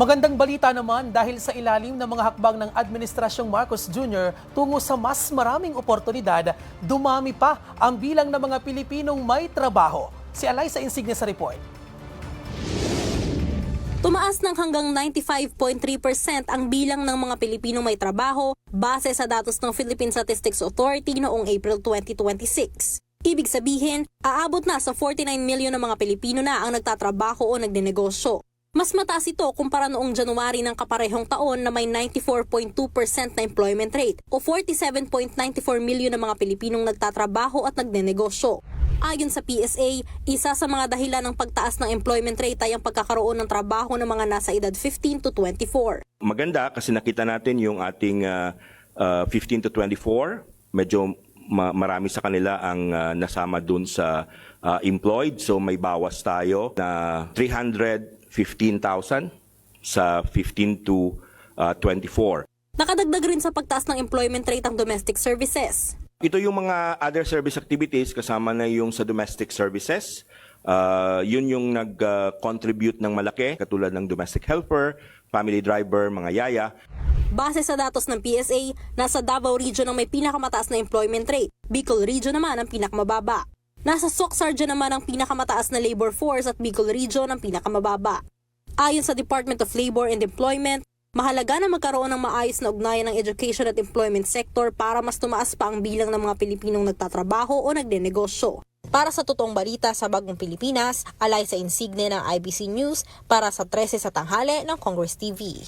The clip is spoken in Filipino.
Magandang balita naman dahil sa ilalim ng mga hakbang ng Administrasyong Marcos Jr. tungo sa mas maraming oportunidad, dumami pa ang bilang ng mga Pilipinong may trabaho. Si Alaysa Insigne sa report. Tumaas ng hanggang 95.3% ang bilang ng mga Pilipinong may trabaho base sa datos ng Philippine Statistics Authority noong April 2026. Ibig sabihin, aabot na sa 49 million ng mga Pilipino na ang nagtatrabaho o nagdenegosyo. Mas mataas ito kumpara noong January ng kaparehong taon na may 94.2% na employment rate o 47.94 million ng mga Pilipinong nagtatrabaho at nagdenegosyo. Ayon sa PSA, isa sa mga dahilan ng pagtaas ng employment rate ay ang pagkakaroon ng trabaho ng mga nasa edad 15 to 24. Maganda kasi nakita natin yung ating 15 to 24, medyo marami sa kanila ang nasama dun sa employed, so may bawas tayo na 315,000 sa 15 to 24. Nakadagdag rin sa pagtaas ng employment rate ang domestic services. Ito yung mga other service activities kasama na yung sa domestic services. Yun yung nag-contribute ng malaki katulad ng domestic helper, family driver, mga yaya. Base sa datos ng PSA, nasa Davao Region ang may pinakamataas na employment rate. Bicol Region naman ang pinakamababa. Nasa Soc-Sarja naman ang pinakamataas na labor force at Bicol Region ang pinakamababa. Ayon sa Department of Labor and Employment, mahalaga na magkaroon ng maayos na ugnayan ng education at employment sector para mas tumaas pa ang bilang ng mga Pilipinong nagtatrabaho o nagdenegosyo. Para sa totoong balita sa Bagong Pilipinas, Alaysa Insigne ng IBC News para sa 13 sa tanghali ng Congress TV.